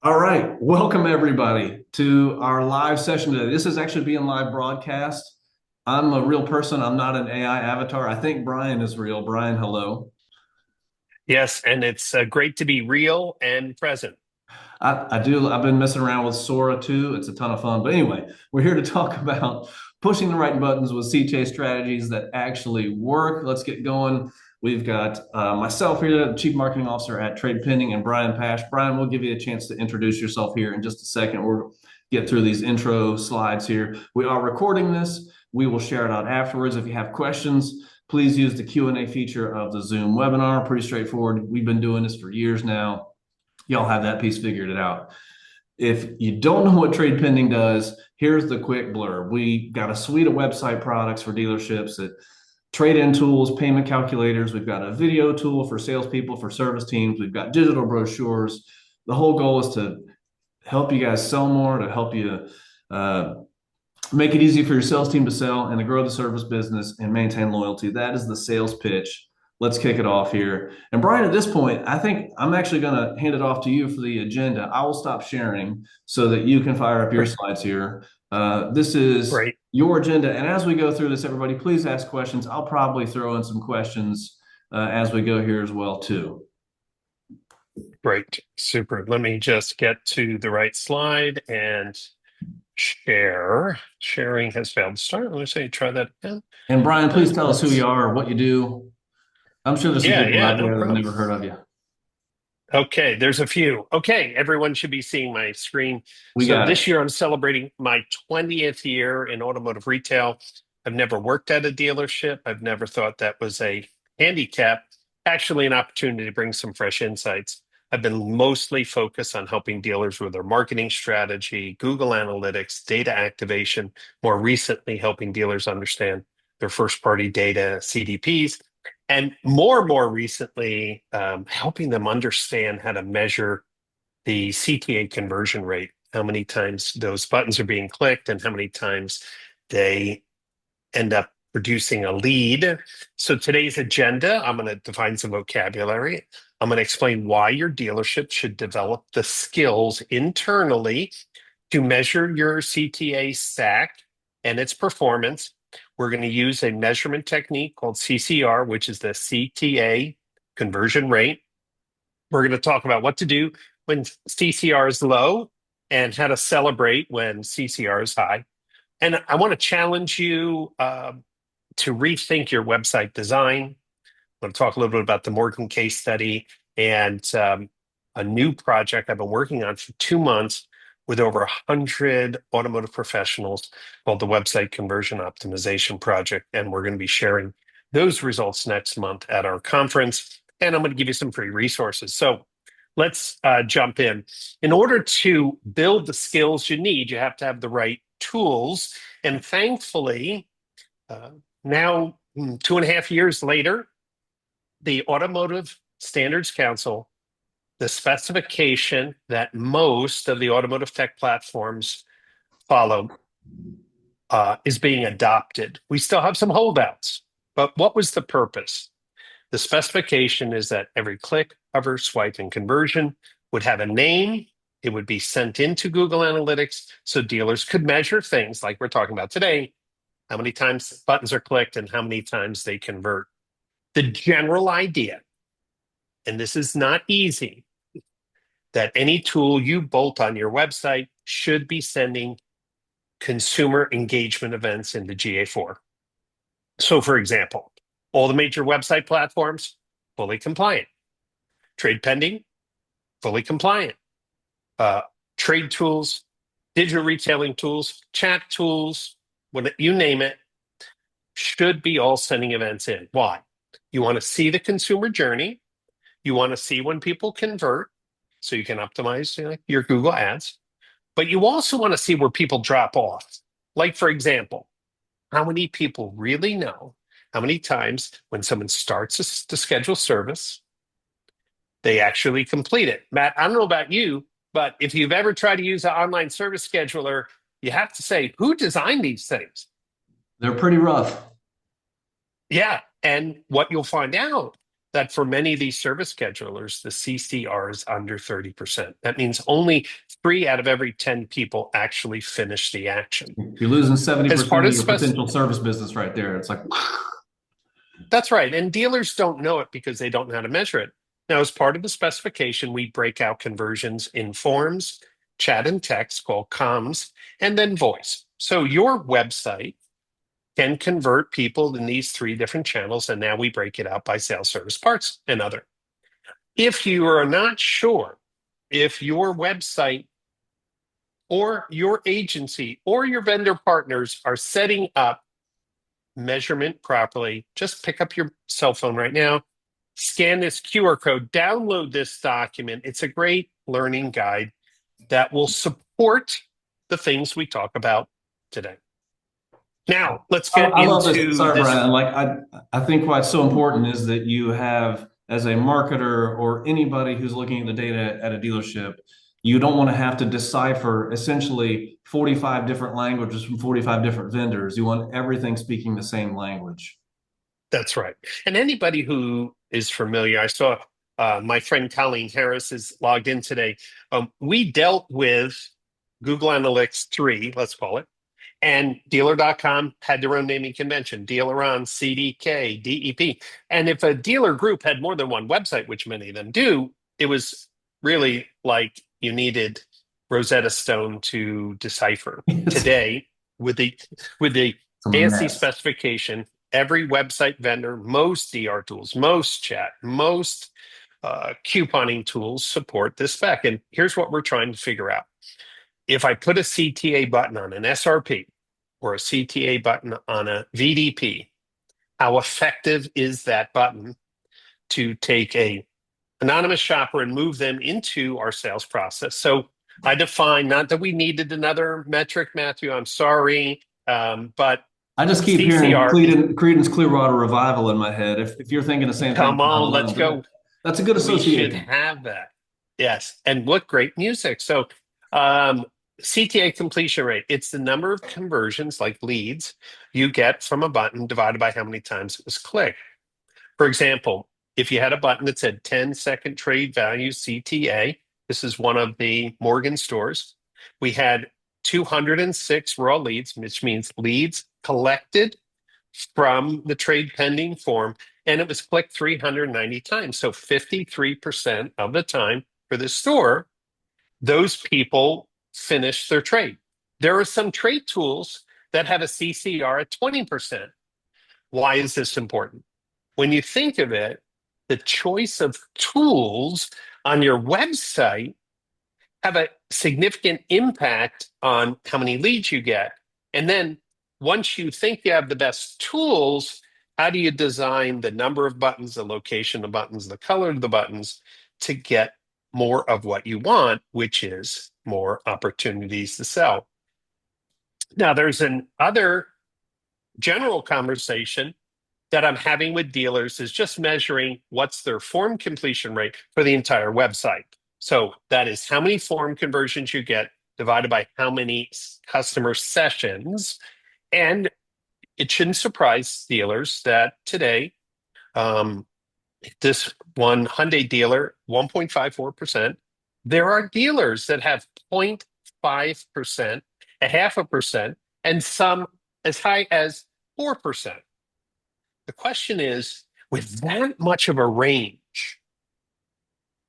All right, welcome everybody to our live session today. This is actually being live broadcast. I'm a real person. I'm not an AI avatar. I think Brian is real. Brian, hello. Yes, and it's great to be real and present. I do. I've been messing around with Sora too. It's a ton of fun. But anyway, we're here to talk about pushing the right buttons with CTA strategies that actually work. Let's get going. We've got myself here, the Chief Marketing Officer at TradePending, and Brian Pasch. Brian, we'll give you a chance to introduce yourself here in just a second. We'll get through these intro slides here. We are recording this. We will share it out afterwards. If you have questions, please use the Q&A feature of the Zoom webinar. Pretty straightforward. We've been doing this for years now. Y'all have that piece figured it out. If you don't know what trade pending does, here's the quick blurb. We got a suite of website products for dealerships that trade-in tools, payment calculators. We've got a video tool for salespeople, for service teams. We've got digital brochures. The whole goal is to help you guys sell more, to help you uh, make it easy for your sales team to sell and to grow the service business and maintain loyalty. That is the sales pitch. Let's kick it off here. And Brian, at this point, I think I'm actually going to hand it off to you for the agenda. I will stop sharing so that you can fire up your Great. slides here. This is Great. your agenda. And as we go through this, everybody, please ask questions. I'll probably throw in some questions as we go here as well, too. Great. Super. Let me just get to the right slide and share. Sharing has failed to start. Let me say, try that again. And Brian, please And tell us who you let's, are, what you do. I'm sure there's some yeah, people yeah, out no there that have problem. never heard of you. Okay, there's a few. Okay, everyone should be seeing my screen. We So got it. this year I'm celebrating my 20th year in automotive retail. I've never worked at a dealership. I've never thought that was a handicap, actually an opportunity to bring some fresh insights. I've been mostly focused on helping dealers with their marketing strategy, Google Analytics, data activation, more recently helping dealers understand their first party data, CDPs, and more recently, helping them understand how to measure the CTA conversion rate, how many times those buttons are being clicked and how many times they end up producing a lead. So today's agenda, I'm going to define some vocabulary. I'm going to explain why your dealership should develop the skills internally to measure your CTA stack and its performance. We're going to use a measurement technique called CCR, which is the CTA conversion rate. We're going to talk about what to do when CCR is low and how to celebrate when CCR is high. And I want to challenge you to rethink your website design. I'm going to talk a little bit about the Morgan case study and a new project I've been working on for 2 months with over 100 automotive professionals called the Website Conversion Optimization Project. And we're going to be sharing those results next month at our conference. And I'm going to give you some free resources. So let's jump in. In order to build the skills you need, you have to have the right tools. And thankfully, uh, now 2.5 years later, the Automotive Standards Council, the specification that most of the automotive tech platforms follow, is being adopted. We still have some holdouts, but what was the purpose? The specification is that every click, hover, swipe, and conversion would have a name. It would be sent into Google Analytics so dealers could measure things like we're talking about today, how many times buttons are clicked and how many times they convert. The general idea, and this is not easy, that any tool you bolt on your website should be sending consumer engagement events into GA4. So, for example, all the major website platforms, fully compliant. TradePending, fully compliant. Uh, trade tools, digital retailing tools, chat tools, you name it, should be all sending events in. Why? You want to see the consumer journey. You want to see when people convert so you can optimize your Google ads. But you also want to see where people drop off. Like, for example, how many people really know how many times when someone starts to schedule service, they actually complete it. Matt, I don't know about you, but if you've ever tried to use an online service scheduler, you have to say, who designed these things? They're pretty rough. Yeah. And what you'll find out that for many of these service schedulers, the CCR is under 30%. That means only 3 out of every 10 people actually finish the action. You're losing As 70% part of of your potential service business right there. It's like, That's right. And dealers don't know it because they don't know how to measure it. Now, as part of the specification, we break out conversions in forms, chat and text called comms, and then voice. So your website can convert people in these 3 different channels, and now we break it out by sales, service, parts, and other. If you are not sure if your website or your agency or your vendor partners are setting up measurement properly, just pick up your cell phone right now, scan this QR code, download this document. It's a great learning guide that will support the things we talk about today. Now, let's get I love this. into Sorry, this. Brian. Like I think what's so important is that you have, as a marketer or anybody who's looking at the data at a dealership, you don't want to have to decipher essentially 45 different languages from 45 different vendors. You want everything speaking the same language. That's right. And anybody who is familiar, I saw my friend Colleen Harris is logged in today. We dealt with Google Analytics 3, let's call it. And dealer.com had their own naming convention, Dealeron, CDK, DEP. And if a dealer group had more than one website, which many of them do, it was really like you needed Rosetta Stone to decipher. It's Today, with the a ASC mess. specification, every website vendor, most DR tools, most chat, most couponing tools support this spec. And here's what we're trying to figure out. If I put a CTA button on an SRP or a CTA button on a VDP, how effective is that button to take a anonymous shopper and move them into our sales process? So I define, not that we needed another metric, Matthew, I'm sorry, but I just keep hearing CCR is, Creedence Clearwater Revival in my head. If you're thinking the same thing, come on, let's go. that's a good We should association. have that. Yes. And what great music. So um, CTA completion rate, it's the number of conversions, like leads, you get from a button divided by how many times it was clicked. For example, if you had a button that said 10-second trade value CTA, this is one of the Morgan stores, we had 206 raw leads, which means leads collected from the trade pending form, and it was clicked 390 times. So 53% of the time for the store, those people finished their trade. There are some trade tools that have a CCR at 20%. Why is this important? When you think of it, the choice of tools on your website have a significant impact on how many leads you get. And then once you think you have the best tools, how do you design the number of buttons, the location of buttons, the color of the buttons to get more of what you want, which is more opportunities to sell? Now, there's an other general conversation that I'm having with dealers is just measuring what's their form completion rate for the entire website. So that is how many form conversions you get divided by how many customer sessions. And it shouldn't surprise dealers that today, this one Hyundai dealer, 1.54%. There are dealers that have 0.5%, a half a percent, and some as high as 4%. The question is, with that much of a range,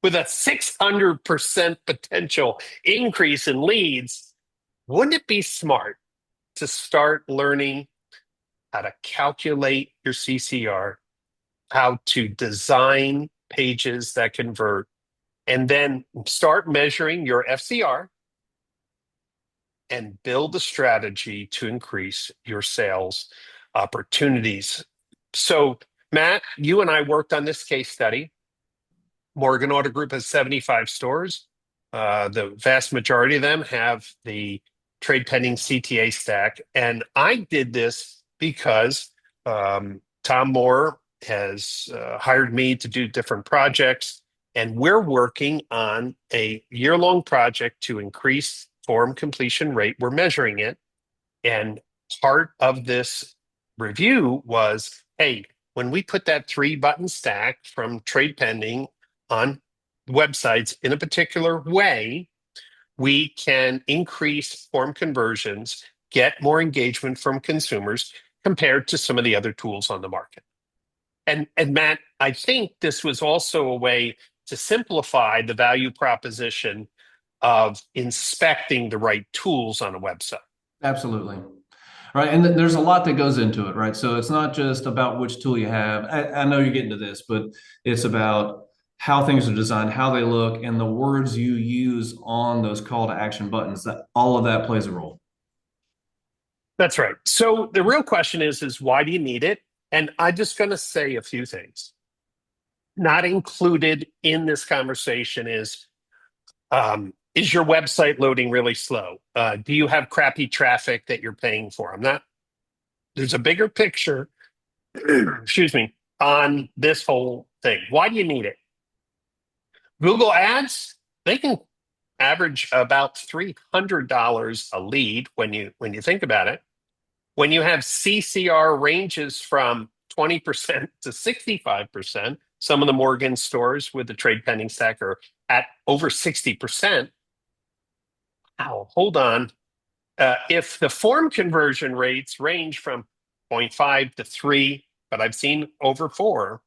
with a 600% potential increase in leads, wouldn't it be smart to start learning how to calculate your CCR, how to design pages that convert, and then start measuring your FCR and build a strategy to increase your sales opportunities? So, Matt, you and I worked on this case study. Morgan Auto Group has 75 stores. The vast majority of them have the trade pending CTA stack. And I did this because Tom Moore has hired me to do different projects. And we're working on a year-long project to increase form completion rate. We're measuring it. And part of this review was, hey, when we put that 3-button stack from TradePending on websites in a particular way, we can increase form conversions, get more engagement from consumers compared to some of the other tools on the market. And Matt, I think this was also a way to simplify the value proposition of inspecting the right tools on a website. Absolutely. Right. And there's a lot that goes into it, right? So it's not just about which tool you have. I know you're getting to this, but it's about how things are designed, how they look, and the words you use on those call to action buttons. That all of that plays a role. That's right. So the real question is why do you need it? And I'm just going to say a few things. Not included in this conversation is your website loading really slow? Do you have crappy traffic that you're paying for? There's a bigger picture, excuse me, on this whole thing. Why do you need it? Google Ads, they can average about $300 a lead when you think about it. When you have CCR ranges from 20% to 65%, some of the Morgan stores with the trade pending stack are at over 60%. Wow, hold on. If the form conversion rates range from 0.5 to 3, but I've seen over 4,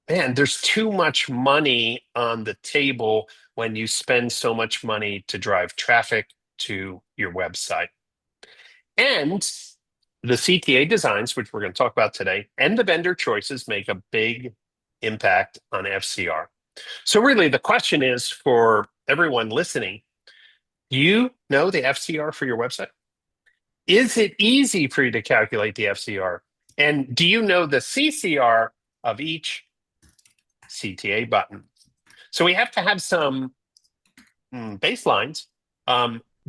man, there's too much money on the table when you spend so much money to drive traffic to your website. And the CTA designs, which we're going to talk about today, and the vendor choices make a big impact on FCR. So really the question is for everyone listening, do you know the FCR for your website? Is it easy for you to calculate the FCR? And do you know the CCR of each CTA button? So we have to have some baselines.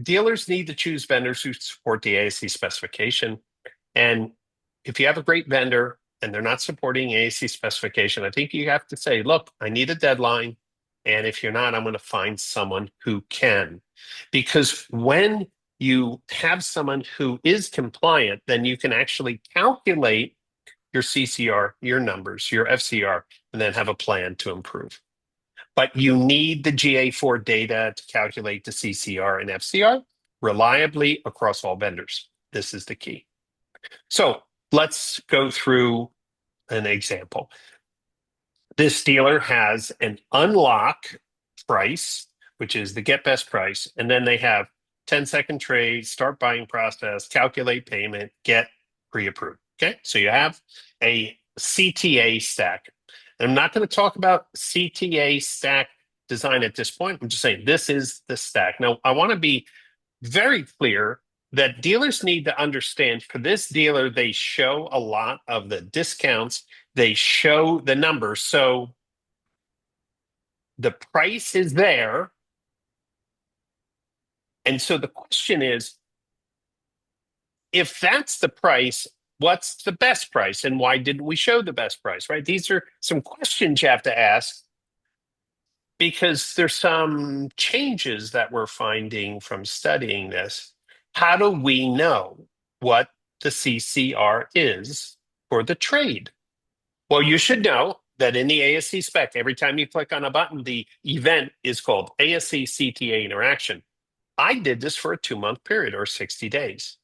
Dealers need to choose vendors who support the ASC specification. And if you have a great vendor and they're not supporting ASC specification, I think you have to say, look, I need a deadline. And if you're not, I'm going to find someone who can. Because when you have someone who is compliant, then you can actually calculate your CCR, your numbers, your FCR, and then have a plan to improve. But you need the GA4 data to calculate the CCR and FCR reliably across all vendors. This is the key. So let's go through an example. This dealer has an unlock price, which is the get best price, and then they have 10-second trade, start buying process, calculate payment, get pre-approved. Okay, so you have a CTA stack. And I'm not going to talk about CTA stack design at this point. I'm just saying this is the stack. Now, I want to be very clear that dealers need to understand for this dealer, they show a lot of the discounts, they show the numbers. So the price is there. And so the question is, if that's the price, what's the best price and why didn't we show the best price, right? These are some questions you have to ask because there's some changes that we're finding from studying this. How do we know what the CCR is for the trade? Well, you should know that in the ASC spec, every time you click on a button, the event is called ASC CTA interaction. I did this for a 2-month period or 60 days.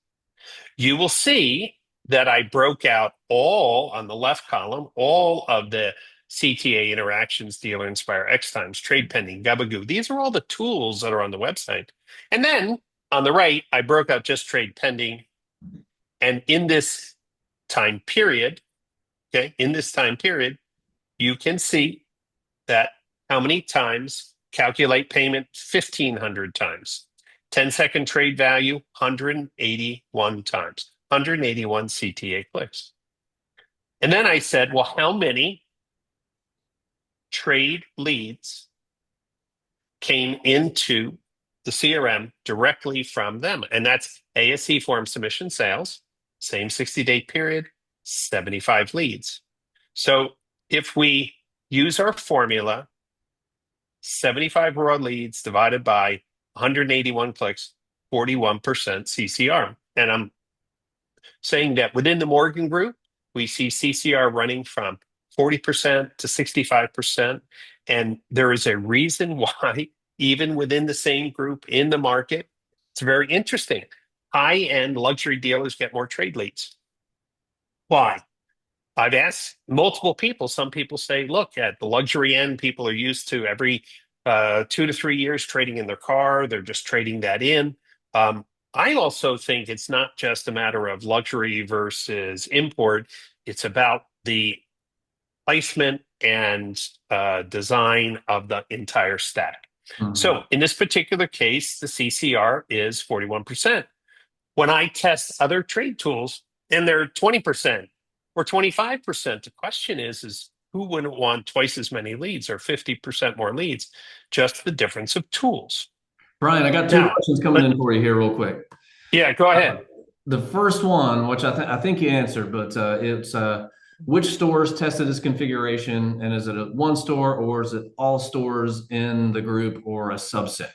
You will see that I broke out all on the left column, all of the CTA interactions, Dealer Inspire, X Times, TradePending, Gabagoo. These are all the tools that are on the website. And then on the right, I broke out just TradePending. And in this time period, you can see that how many times calculate payment 1,500 times. 10-second trade value, 181 times, 181 CTA clicks. And then I said, well, how many trade leads came into the CRM directly from them? And that's ASC form submission sales, same 60-day period, 75 leads. So if we use our formula, 75 raw leads divided by 181 clicks, 41% CCR. And I'm saying that within the Morgan Group, We see CCR running from 40% to 65%. And there is a reason why, even within the same group in the market, it's very interesting. High-end luxury dealers get more trade leads. Why? I've asked multiple people. Some people say, look, at the luxury end, people are used to every 2 to 3 years trading in their car. They're just trading that in. I also think it's not just a matter of luxury versus import. It's about the placement and design of the entire stack. Mhm. So in this particular case, the CCR is 41%. When I test other trade tools and they're 20% or 25%, the question is who wouldn't want twice as many leads or 50% more leads? Just the difference of tools. Brian, I got two Now, questions coming in for you here real quick. yeah, go ahead. The first one, which I think you answered, but it's which stores tested this configuration, and is it a one store or is it all stores in the group or a subset?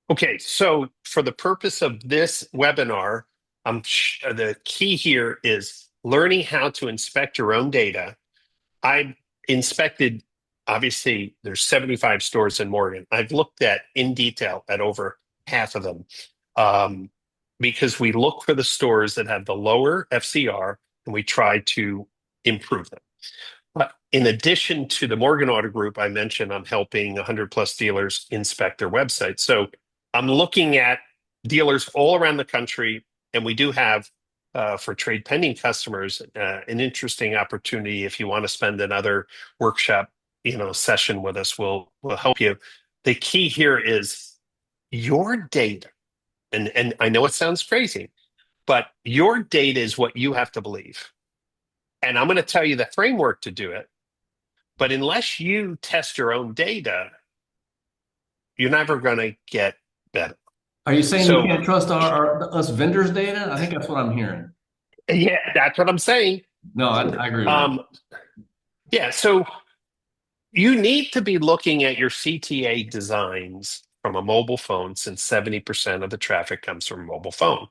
Okay, so for the purpose of this webinar, the key here is learning how to inspect your own data. I inspected, obviously, there's 75 stores in Morgan. I've looked at in detail at over half of them because we look for the stores that have the lower FCR and we try to improve them. But in addition to the Morgan Auto Group, I mentioned I'm helping 100 plus dealers inspect their websites. So I'm looking at dealers all around the country, and we do have for TradePending customers an interesting opportunity. If you want to spend another workshop, session with us, we'll help you. The key here is your data, and I know it sounds crazy, but your data is what you have to believe. And I'm going to tell you the framework to do it. But unless you test your own data, you're never going to get better. Are you saying we So, can't trust us vendors' data? I think that's what I'm hearing. yeah, that's what I'm saying. No, I agree with that. Um, yeah, so you need to be looking at your CTA designs from a mobile phone since 70% of the traffic comes from a mobile phone.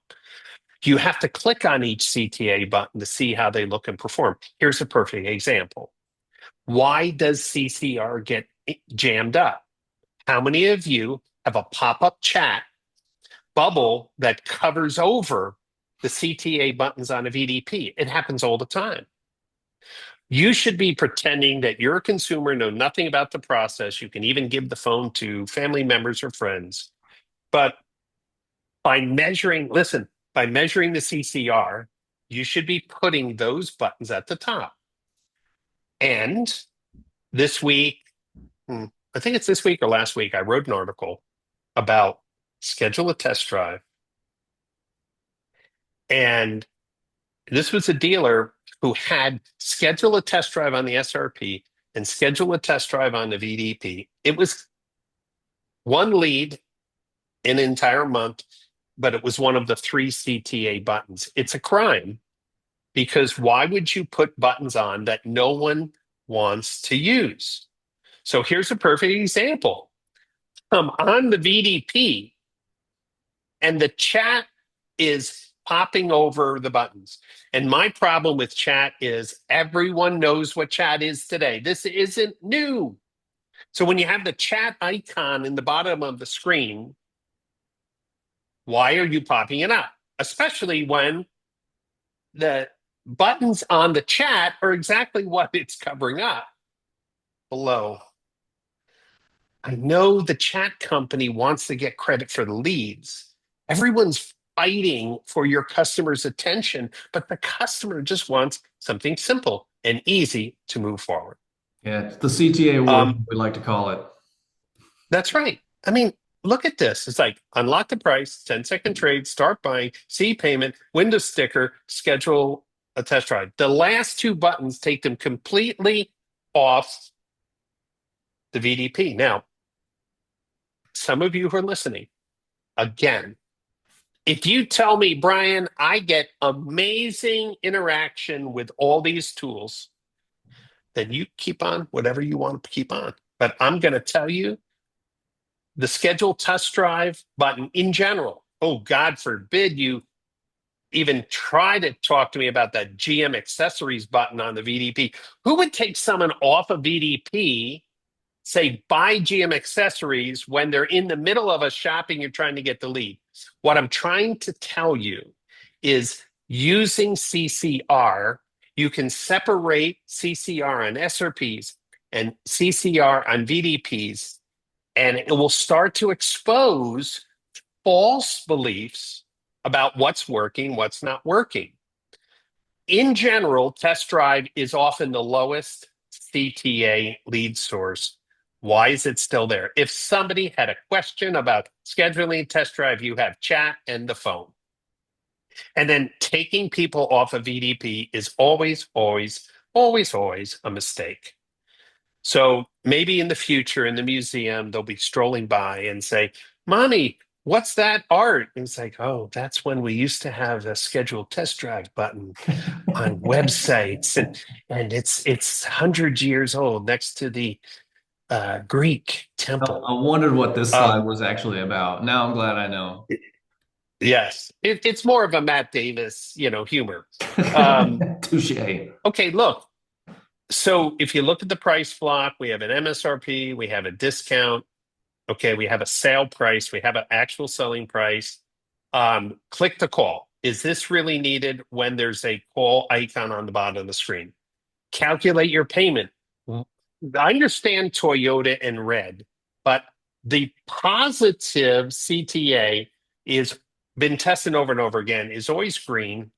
You have to click on each CTA button to see how they look and perform. Here's a perfect example. Why does CCR get jammed up? How many of you have a pop-up chat bubble that covers over the CTA buttons on a VDP? It happens all the time. You should be pretending that you're a consumer, know nothing about the process. You can even give the phone to family members or friends. But by measuring the CCR, you should be putting those buttons at the top. And this week, I think it's this week or last week, I wrote an article about schedule a test drive. And this was a dealer who had schedule a test drive on the SRP and schedule a test drive on the VDP. It was one lead in an entire month, but it was one of the 3 CTA buttons. It's a crime because why would you put buttons on that no one wants to use? So here's a perfect example. I'm on the VDP and the chat is popping over the buttons. And my problem with chat is everyone knows what chat is today. This isn't new. So when you have the chat icon in the bottom of the screen, why are you popping it up? Especially when the buttons on the chat are exactly what it's covering up below. I know the chat company wants to get credit for the leads. Everyone's fighting for your customer's attention, but the customer just wants something simple and easy to move forward. Yeah, it's the CTA war, we like to call it. That's right. I mean, look at this. It's like unlock the price, 10-second trade, start buying, see payment, window sticker, schedule a test drive. The last 2 buttons take them completely off the VDP. Now, some of you who are listening, again, if you tell me, Brian, I get amazing interaction with all these tools, then you keep on whatever you want to keep on. But I'm going to tell you the schedule test drive button in general. Oh, God forbid you even try to talk to me about that GM accessories button on the VDP. Who would take someone off of VDP, say buy GM accessories when they're in the middle of a shopping, you're trying to get the lead? What I'm trying to tell you is using CCR, you can separate CCR on SRPs and CCR on VDPs, and it will start to expose false beliefs about what's working, what's not working. In general, test drive is often the lowest CTA lead source. Why is it still there? If somebody had a question about scheduling test drive, you have chat and the phone. And then taking people off of VDP is always, always, always, always a mistake. So maybe in the future in the museum, they'll be strolling by and say, Mommy, what's that art? And it's like, oh, that's when we used to have a scheduled test drive button on websites. And it's hundreds of years old next to the Greek temple. I wondered what this slide Um, was actually about. Now I'm glad I know. yes, it's more of a Matt Davis, humor. Um, Touche. okay, look. So if you look at the price block, we have an MSRP, we have a discount. Okay, we have a sale price, we have an actual selling price. Click to call. Is this really needed when there's a call icon on the bottom of the screen? Calculate your payment. I understand Toyota and red, but the positive CTA is been tested over and over again, is always green.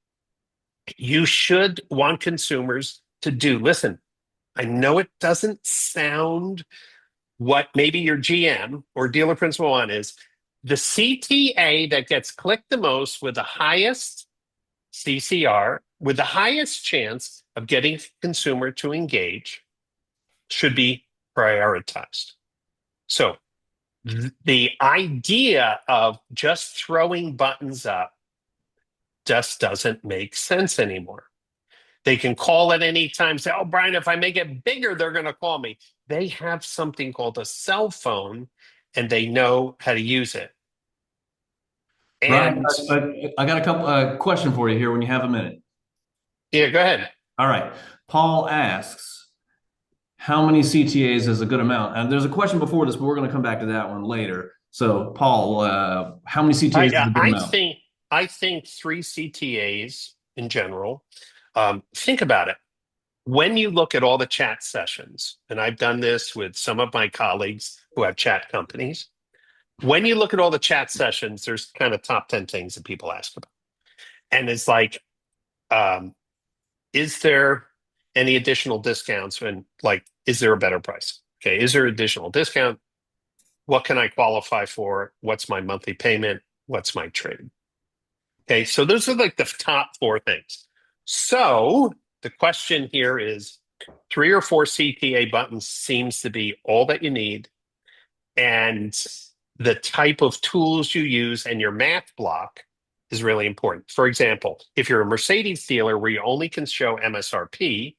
You should want consumers to do. Listen, I know it doesn't sound what maybe your GM or dealer principal one is. The CTA that gets clicked the most with the highest CCR, with the highest chance of getting consumer to engage, should be prioritized. So the idea of just throwing buttons up just doesn't make sense anymore. They can call at any time, say, oh, Brian, if I make it bigger, they're going to call me. They have something called a cell phone, and they know how to use it. Brian, And I got a couple question for you here when you have a minute. yeah, go ahead. All right. Paul asks, how many CTAs is a good amount? And there's a question before this, but we're going to come back to that one later. So, Paul, how many CTAs is a good amount? I think three CTAs in general. Think about it. When you look at all the chat sessions, and I've done this with some of my colleagues who have chat companies, when you look at all the chat sessions, there's kind of top 10 things that people ask about. And it's like, is there any additional discounts? And like, is there a better price? Okay, is there additional discount? What can I qualify for? What's my monthly payment? What's my trade? Okay, so those are like the top four things. So the question here is 3 or 4 CTA buttons seems to be all that you need. And the type of tools you use and your math block is really important. For example, if you're a Mercedes dealer where you only can show MSRP,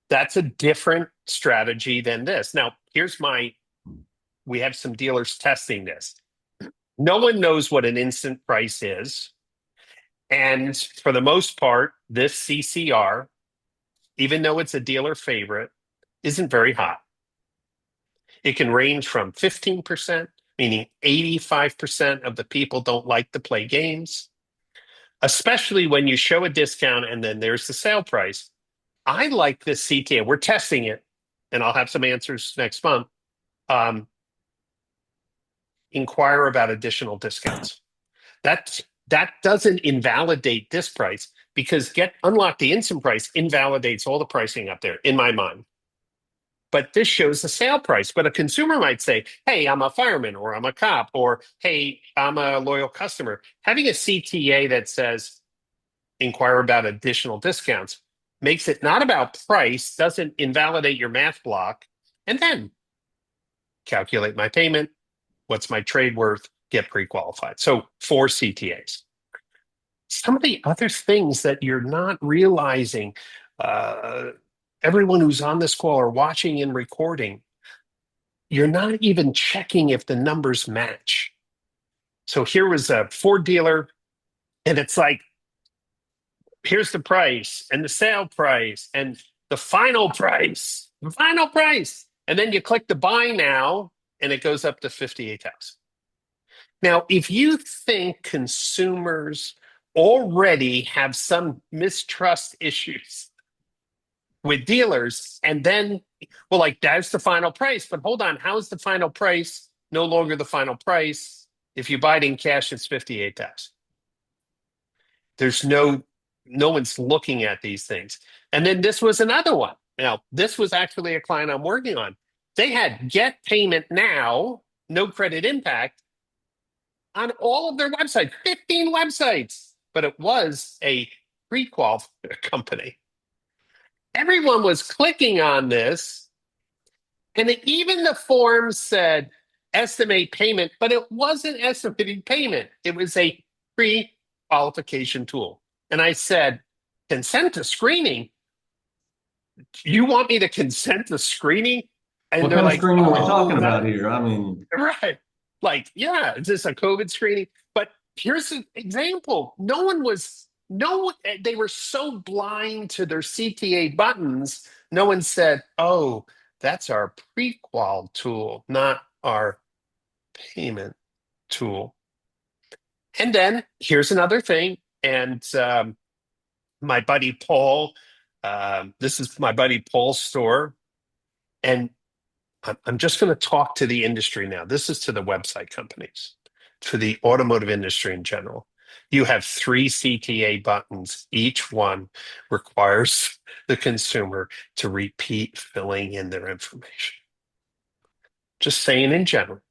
that's a different strategy than this. Now, we have some dealers testing this. No one knows what an instant price is. And for the most part, this CCR, even though it's a dealer favorite, isn't very hot. It can range from 15%, meaning 85% of the people don't like to play games, especially when you show a discount and then there's the sale price. I like this CTA. We're testing it, and I'll have some answers next month. Inquire about additional discounts. That doesn't invalidate this price because unlock the instant price invalidates all the pricing up there in my mind. But this shows the sale price. But a consumer might say, hey, I'm a fireman, or I'm a cop, or hey, I'm a loyal customer. Having a CTA that says inquire about additional discounts makes it not about price, doesn't invalidate your math block, and then calculate my payment. What's my trade worth? Get pre-qualified. So 4 CTAs. Some of the other things that you're not realizing, everyone who's on this call or watching and recording, you're not even checking if the numbers match. So here was a Ford dealer. And it's like, here's the price and the sale price and the final price. And then you click the buy now and it goes up to 58,000. Now, if you think consumers already have some mistrust issues with dealers, and then, well, like that's the final price, but hold on, how is the final price no longer the final price? If you buy it in cash, it's 58,000. There's no one's looking at these things. And then this was another one. Now, this was actually a client I'm working on. They had get payment now, no credit impact on all of their websites, 15 websites, but it was a pre-qual company. Everyone was clicking on this, and even the form said estimate payment, but it wasn't estimating payment. It was a pre-qualification tool. And I said, consent to screening? You want me to consent to screening? And What they're kind of like, screening are we oh, talking that, about here? I mean, right. Like, yeah, is this a COVID screening? But here's an example. No one was, no, they were so blind to their CTA buttons. No one said, oh, that's our pre-qual tool, not our payment tool. And then here's another thing. And my buddy Paul, this is my buddy Paul's store. And I'm just going to talk to the industry now. This is to the website companies, to the automotive industry in general. You have 3 CTA buttons. Each one requires the consumer to repeat filling in their information. Just saying in general.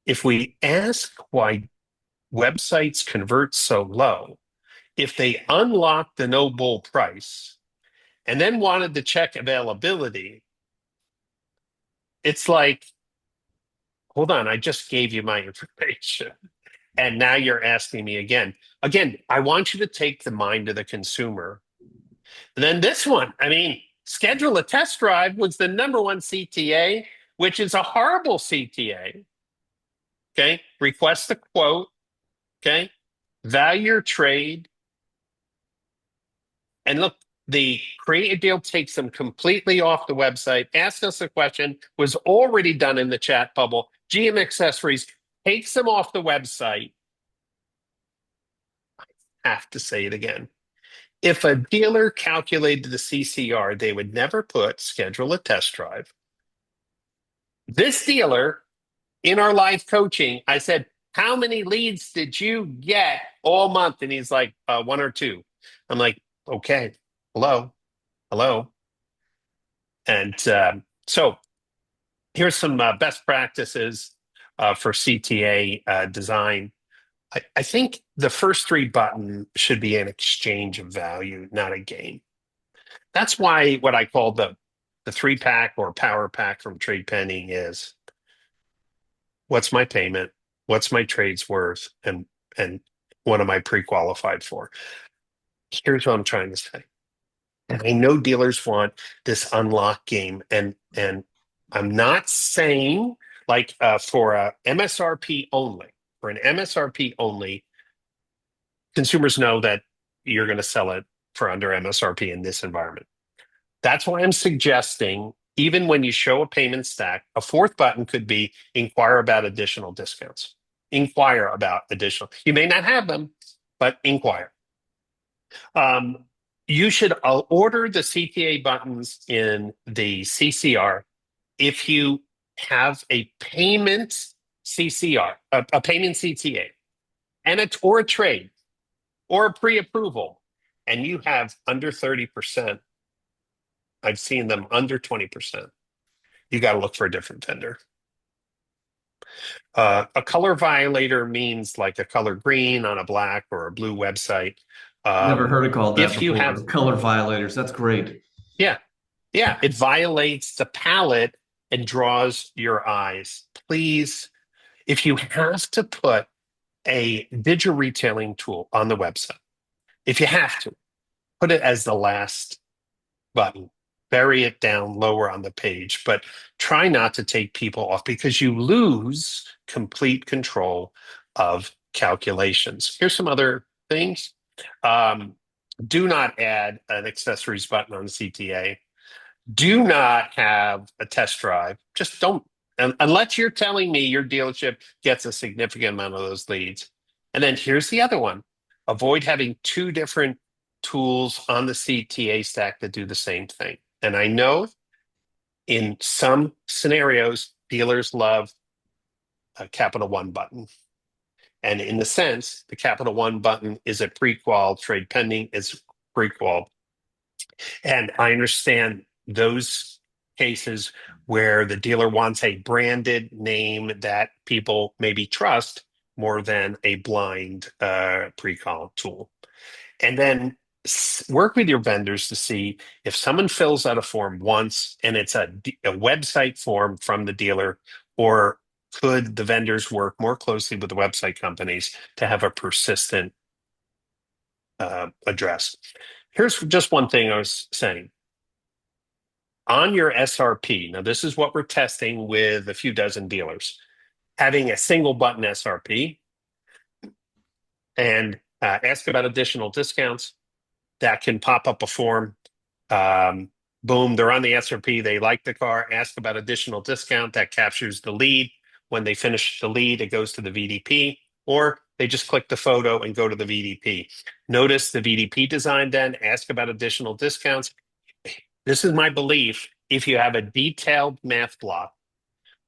If we ask why websites convert so low, if they unlock the no bull price and then wanted to check availability, it's like, hold on, I just gave you my information. And now you're asking me again. Again, I want you to take the mind of the consumer. And then this one, I mean, schedule a test drive was the #1 CTA, which is a horrible CTA. Okay. Request a quote. Okay. Value your trade. And look, the create a deal takes them completely off the website. Ask us a question, was already done in the chat bubble. GM Accessories takes them off the website. I have to say it again. If a dealer calculated the CCR, they would never put schedule a test drive. This dealer, in our live coaching, I said, how many leads did you get all month? And he's like, 1 or 2. I'm like, okay, hello. And so here's some best practices for CTA design. I think the first 3 button should be an exchange of value, not a game. That's why what I call the 3-pack or power pack from TradePending is what's my payment, what's my trade's worth, and what am I pre-qualified for? Here's what I'm trying to say. And I know dealers want this unlock game, and I'm not saying like for a MSRP only. For an MSRP only, consumers know that you're going to sell it for under MSRP in this environment. That's why I'm suggesting, even when you show a payment stack, a 4th button could be inquire about additional discounts. Inquire about additional. You may not have them, but inquire. You should order the CTA buttons in the CCR if you have a payment CCR, a payment CTA, and or a trade or a pre-approval, and you have under 30%. I've seen them under 20%. You got to look for a different vendor. A color violator means like a color green on a black or a blue website. never heard it called that If you before. have, Color violators. That's great. yeah, it violates the palette and draws your eyes. Please, if you have to put a digital retailing tool on the website, if you have to, put it as the last button. Bury it down lower on the page, but try not to take people off because you lose complete control of calculations. Here's some other things. Um, do not add an accessories button on CTA. Do not have a test drive. Just don't, unless you're telling me your dealership gets a significant amount of those leads. And then here's the other one. Avoid having two different tools on the CTA stack that do the same thing. And I know in some scenarios, dealers love a Capital One button. And in the sense, the Capital One button is a pre-qual, trade pending is pre-qual. And I understand those cases where the dealer wants a branded name that people maybe trust more than a blind pre-qual tool. And then work with your vendors to see if someone fills out a form once and it's a website form from the dealer, or could the vendors work more closely with the website companies to have a persistent address. Here's just one thing I was saying. On your SRP, now this is what we're testing with a few dozen dealers, having a single button SRP and ask about additional discounts, that can pop up a form. Boom, they're on the SRP. They like the car. Ask about additional discount. That captures the lead. When they finish the lead, it goes to the VDP, or they just click the photo and go to the VDP. Notice the VDP design then. Ask about additional discounts. This is my belief. If you have a detailed math block,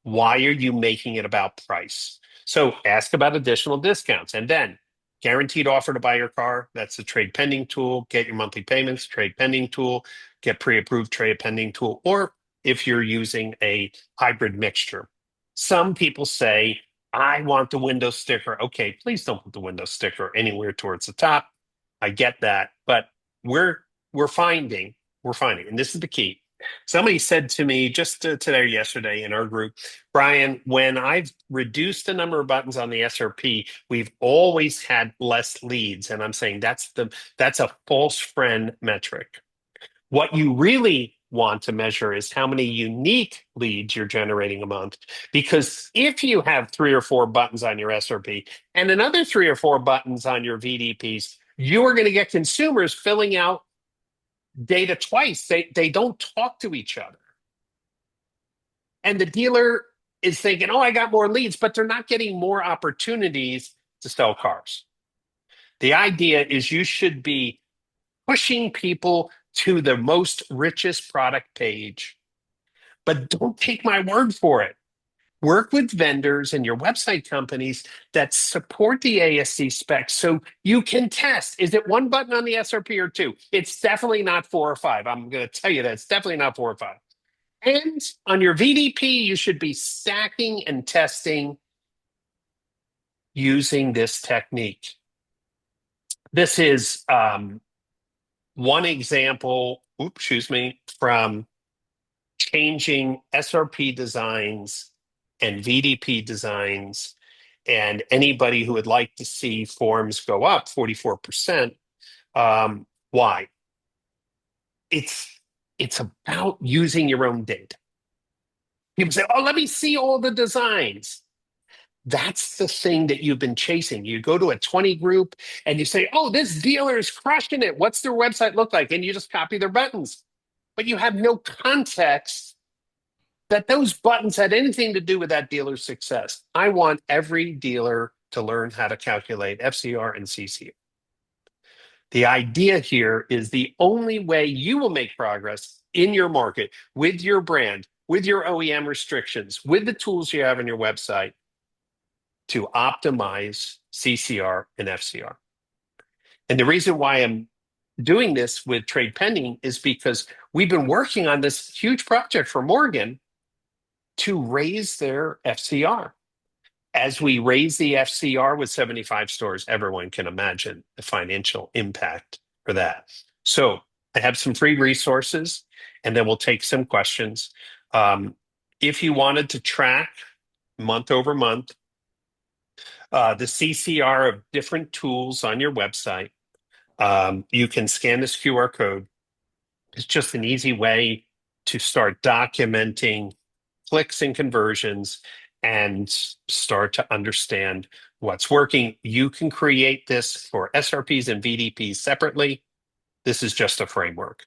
why are you making it about price? So ask about additional discounts, and then guaranteed offer to buy your car. That's the trade pending tool. Get your monthly payments, trade pending tool. Get pre-approved trade pending tool. Or if you're using a hybrid mixture. Some people say, I want the window sticker. Okay, please don't put the window sticker anywhere towards the top. I get that, but we're finding, and this is the key. Somebody said to me just today or yesterday in our group, Brian, when I've reduced the number of buttons on the SRP, we've always had less leads. And I'm saying that's a false friend metric. What you really want to measure is how many unique leads you're generating a month. Because if you have 3 or 4 buttons on your SRP and another 3 or 4 buttons on your VDPs, you are going to get consumers filling out data twice. They don't talk to each other. And the dealer is thinking, oh, I got more leads, but they're not getting more opportunities to sell cars. The idea is you should be pushing people to the most richest product page, but don't take my word for it. Work with vendors and your website companies that support the ASC specs so you can test. Is it 1 button on the SRP or 2? It's definitely not 4 or 5. I'm going to tell you that it's definitely not 4 or 5. And on your VDP, you should be stacking and testing using this technique. This is one example, from changing SRP designs and VDP designs. And anybody who would like to see forms go up 44%, why? It's about using your own data. People say, oh, let me see all the designs. That's the thing that you've been chasing. You go to a 20 group and you say, oh, this dealer is crushing it. What's their website look like? And you just copy their buttons. But you have no context that those buttons had anything to do with that dealer's success. I want every dealer to learn how to calculate FCR and CCR. The idea here is the only way you will make progress in your market with your brand, with your OEM restrictions, with the tools you have on your website to optimize CCR and FCR. And the reason why I'm doing this with trade pending is because we've been working on this huge project for Morgan to raise their FCR. As we raise the FCR with 75 stores, everyone can imagine the financial impact for that. So I have some free resources, and then we'll take some questions. If you wanted to track month over month, the CCR of different tools on your website, you can scan this QR code. It's just an easy way to start documenting clicks and conversions and start to understand what's working. You can create this for SRPs and VDPs separately. This is just a framework.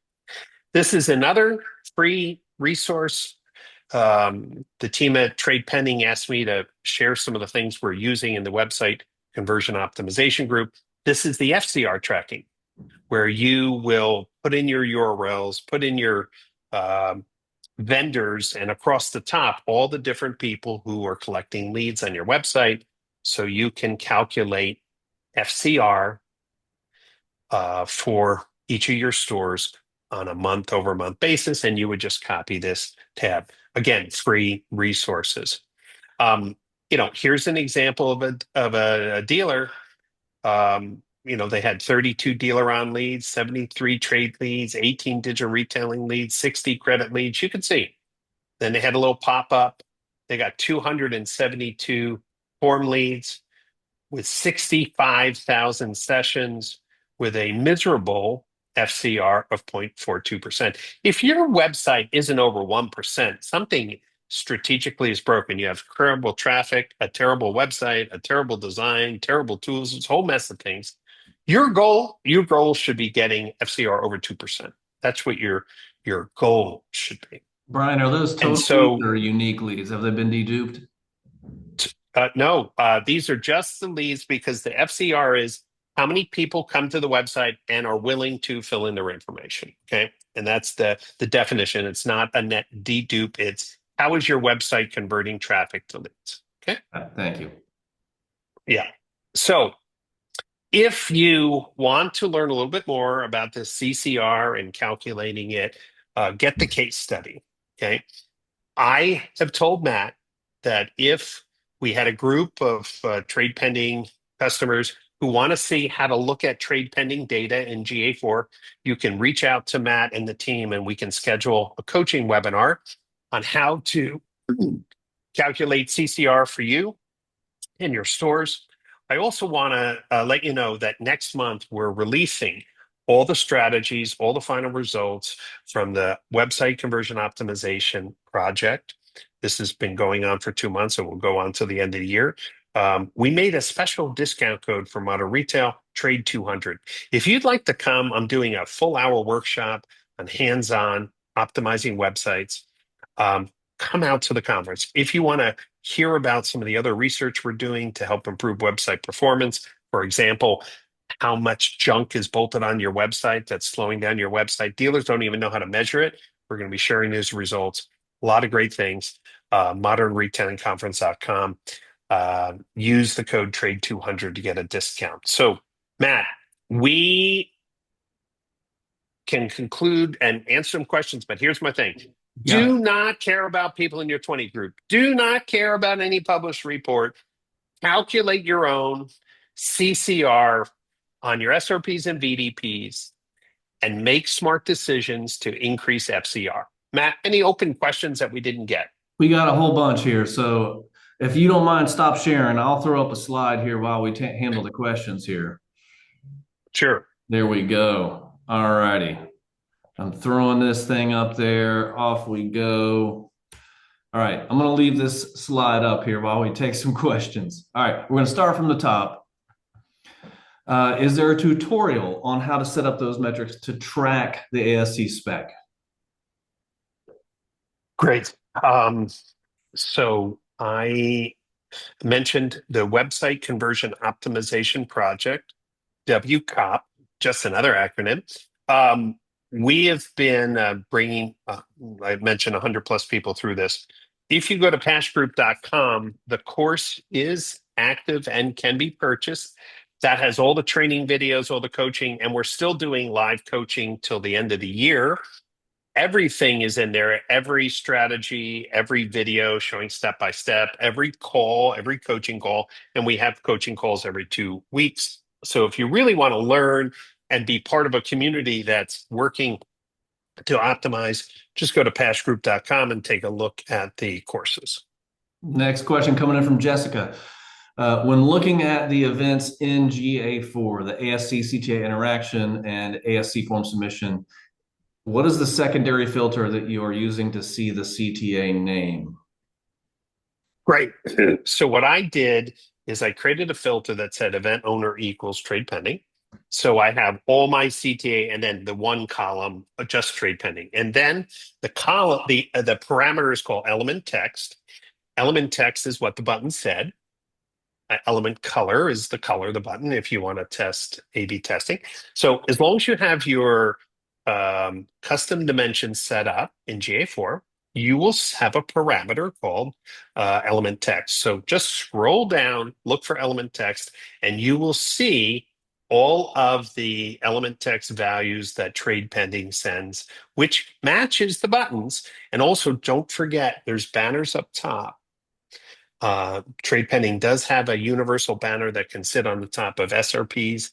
This is another free resource. The team at TradePending asked me to share some of the things we're using in the website conversion optimization group. This is the FCR tracking, where you will put in your URLs, put in your vendors, and across the top, all the different people who are collecting leads on your website. So you can calculate FCR for each of your stores on a month-over-month basis, and you would just copy this tab. Again, free resources. Here's an example of a dealer. They had 32 dealer on leads, 73 trade leads, 18 digital retailing leads, 60 credit leads. You can see. Then they had a little pop-up. They got 272 form leads with 65,000 sessions with a miserable FCR of 0.42%. If your website isn't over 1%, something strategically is broken. You have terrible traffic, a terrible website, a terrible design, terrible tools, it's a whole mess of things. Your goal should be getting FCR over 2%. That's what your goal should be. Brian, are those And total leads so or unique leads? Have they been deduped? No, these are just the leads, because the FCR is how many people come to the website and are willing to fill in their information. Okay. And that's the definition. It's not a net dedupe. It's how is your website converting traffic to leads? Okay. Thank you. Yeah. So if you want to learn a little bit more about this CCR and calculating it, get the case study. Okay. I have told Matt that if we had a group of TradePending customers who want to see how to look at TradePending data in GA4, you can reach out to Matt and the team, and we can schedule a coaching webinar on how to calculate CCR for you in your stores. I also want to let you know that next month we're releasing all the strategies, all the final results from the website conversion optimization project. This has been going on for 2 months and will go on till the end of the year. We made a special discount code for Modern Retail, Trade 200. If you'd like to come, I'm doing a full hour workshop on hands-on optimizing websites. Come out to the conference. If you want to hear about some of the other research we're doing to help improve website performance, for example, how much junk is bolted on your website that's slowing down your website. Dealers don't even know how to measure it. We're going to be sharing those results. A lot of great things. modernretailingconference.com. Use the code TRADE200 to get a discount. So, Matt, we can conclude and answer some questions, but here's my thing. Yeah. Do not care about people in your 20 group. Do not care about any published report. Calculate your own CCR on your SRPs and VDPs and make smart decisions to increase FCR. Matt, any open questions that we didn't get? We got a whole bunch here. So if you don't mind, stop sharing. I'll throw up a slide here while we handle the questions here. Sure. There we go. All righty. I'm throwing this thing up there. Off we go. All right. I'm going to leave this slide up here while we take some questions. All right. We're going to start from the top. Is there a tutorial on how to set up those metrics to track the ASC spec? Great. So I mentioned the Website Conversion Optimization Project, WCOP, just another acronym. We have been bringing, I mentioned 100 plus people through this. If you go to paschgroup.com, the course is active and can be purchased. That has all the training videos, all the coaching, and we're still doing live coaching till the end of the year. Everything is in there, every strategy, every video showing step by step, every call, every coaching call, and we have coaching calls every 2 weeks. So if you really want to learn and be part of a community that's working to optimize, just go to paschgroup.com and take a look at the courses. Next question coming in from Jessica. When looking at the events in GA4, the ASC CTA interaction and ASC form submission, what is the secondary filter that you are using to see the CTA name? Great. So what I did is I created a filter that said event owner equals trade pending. So I have all my CTA and then the one column just trade pending. And then the column, the parameter is called element text. Element text is what the button said. Element color is the color of the button if you want to test A/B testing. So as long as you have your custom dimensions set up in GA4, you will have a parameter called element text. So just scroll down, look for element text, and you will see all of the element text values that trade pending sends, which matches the buttons. And also don't forget, there's banners up top. TradePending does have a universal banner that can sit on the top of SRPs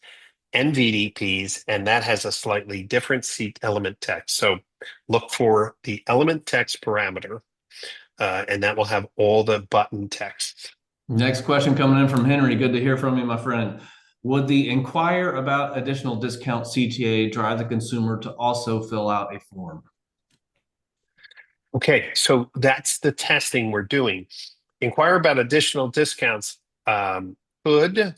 and VDPs, and that has a slightly different seat element text. So look for the element text parameter, and that will have all the button text. Next question coming in from Henry. Good to hear from you, my friend. Would the inquire about additional discount CTA drive the consumer to also fill out a form? Okay, so that's the testing we're doing. Inquire about additional discounts could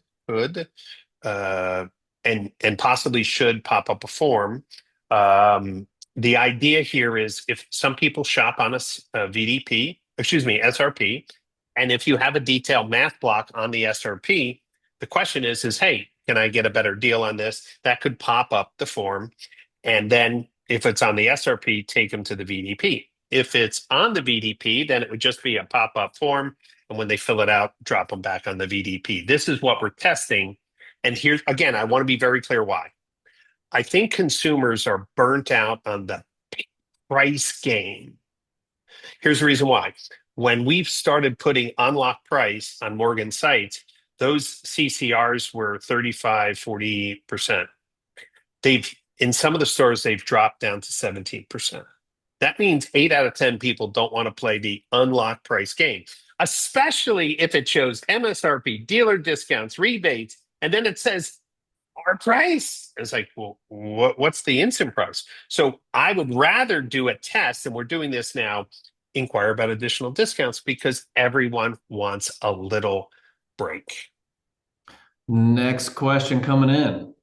uh, and possibly should pop up a form. The idea here is if some people shop on a VDP, excuse me, SRP, and if you have a detailed math block on the SRP, the question is, hey, can I get a better deal on this? That could pop up the form. And then if it's on the SRP, take them to the VDP. If it's on the VDP, then it would just be a pop-up form. And when they fill it out, drop them back on the VDP. This is what we're testing. And here's, again, I want to be very clear why. I think consumers are burnt out on the price game. Here's the reason why. When we've started putting unlock price on Morgan sites, those CCRs were 35, 40%. In some of the stores, they've dropped down to 17%. That means 8 out of 10 people don't want to play the unlock price game, especially if it shows MSRP, dealer discounts, rebates, and then it says our price. It's like, well, what's the instant price? So I would rather do a test, and we're doing this now, inquire about additional discounts because everyone wants a little break. Next question coming in.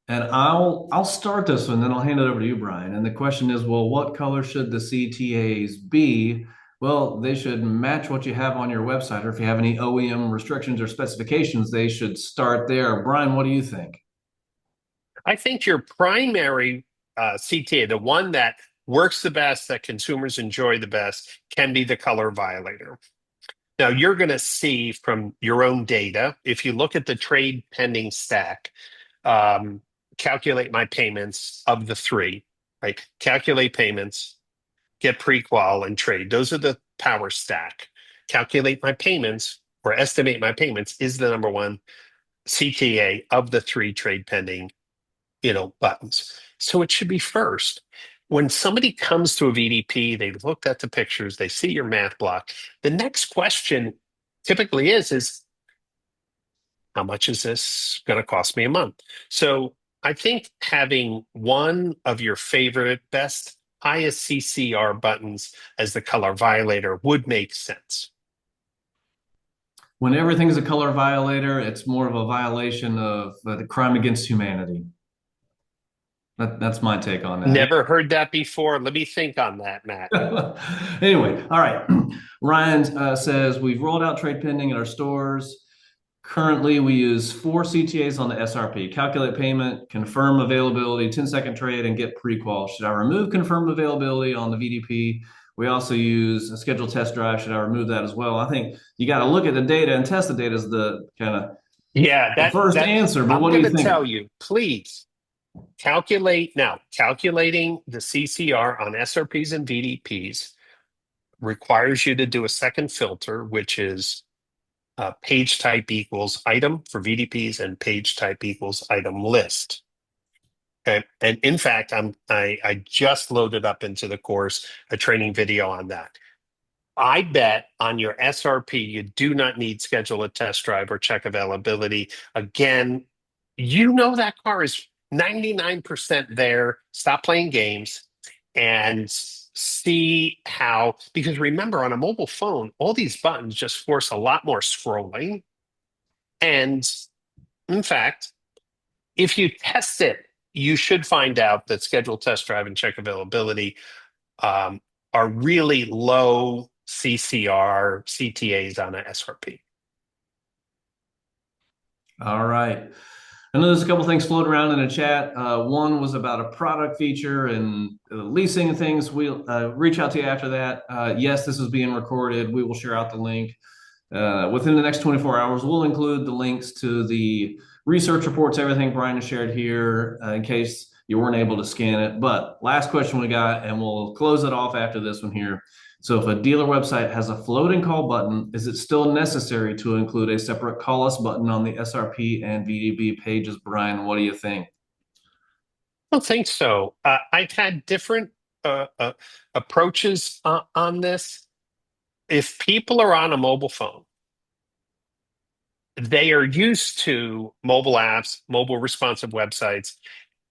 And I'll start this one, then I'll hand it over to you, Brian. And the question is, well, what color should the CTAs be? Well, they should match what you have on your website, or if you have any OEM restrictions or specifications, they should start there. Brian, what do you think? I think your primary CTA, the one that works the best, that consumers enjoy the best, can be the color violator. Now, you're going to see from your own data, if you look at the trade pending stack, calculate my payments of the three, right? Calculate payments, get pre-qual, and trade. Those are the power stack. Calculate my payments or estimate my payments is the number one CTA of the three trade pending, buttons. So it should be first. When somebody comes to a VDP, they've looked at the pictures, they see your math block. The next question typically is how much is this going to cost me a month? So I think having one of your favorite, best, highest CCR buttons as the color violator would make sense. When everything's a color violator, it's more of a violation of the crime against humanity. That's my take on that. Never heard that before. Let me think on that, Matt. Anyway, all right. Ryan says we've rolled out trade pending in our stores. Currently, we use 4 CTAs on the SRP: calculate payment, confirm availability, 10-second trade, and get pre-qual. Should I remove confirm availability on the VDP? We also use a scheduled test drive. Should I remove that as well? I think you got to look at the data and test the data as the kind of first answer. But I'm what do you going to think? tell you, please calculating the CCR on SRPs and VDPs requires you to do a second filter, which is page type equals item for VDPs and page type equals item list. Okay. And in fact, I just loaded up into the course a training video on that. I bet on your SRP, you do not need schedule a test drive or check availability. Again, that car is 99% there. Stop playing games. And see how, because remember, on a mobile phone, all these buttons just force a lot more scrolling. And in fact, if you test it, you should find out that schedule, test drive, and check availability um, are really low CCR CTAs on a SRP. All right. I know there's a couple things floating around in the chat. One was about a product feature and leasing and things. We'll reach out to you after that. Yes, this is being recorded. We will share out the link. Within the next 24 hours, we'll include the links to the research reports, everything Brian has shared here, in case you weren't able to scan it. But last question we got, and we'll close it off after this one here. So if a dealer website has a floating call button, is it still necessary to include a separate call us button on the SRP and VDB pages? Brian, what do you think? I don't think so. I've had different approaches on this. If people are on a mobile phone, they are used to mobile apps, mobile responsive websites,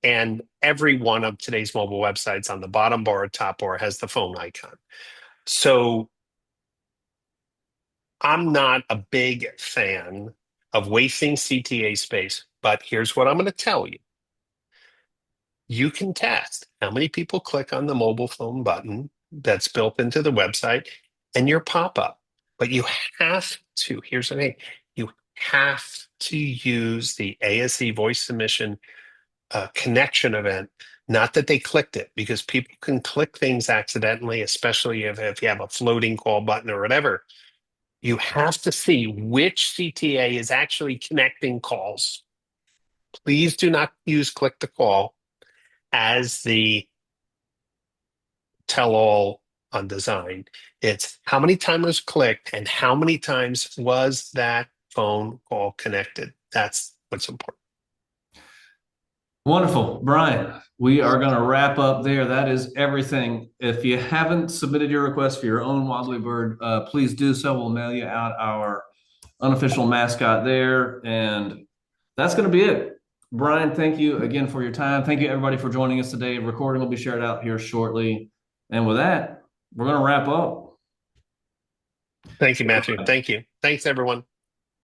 and every one of today's mobile websites on the bottom bar or top bar has the phone icon. So I'm not a big fan of wasting CTA space, but here's what I'm going to tell you. You can test how many people click on the mobile phone button that's built into the website and your pop-up. But you have to, here's the thing, you have to use the ASE voice submission connection event. Not that they clicked it, because people can click things accidentally, especially if you have a floating call button or whatever. You have to see which CTA is actually connecting calls. Please do not use click to call as the tell-all on design. It's how many times was clicked and how many times was that phone call connected. That's what's important. Wonderful. Brian, we are going to wrap up there. That is everything. If you haven't submitted your request for your own Wobbly Bird, please do so. We'll mail you out our unofficial mascot there. And that's going to be it. Brian, thank you again for your time. Thank you, everybody, for joining us today. Recording will be shared out here shortly. And with that, we're going to wrap up. Thank you, Matthew. Thank you. Thanks, everyone.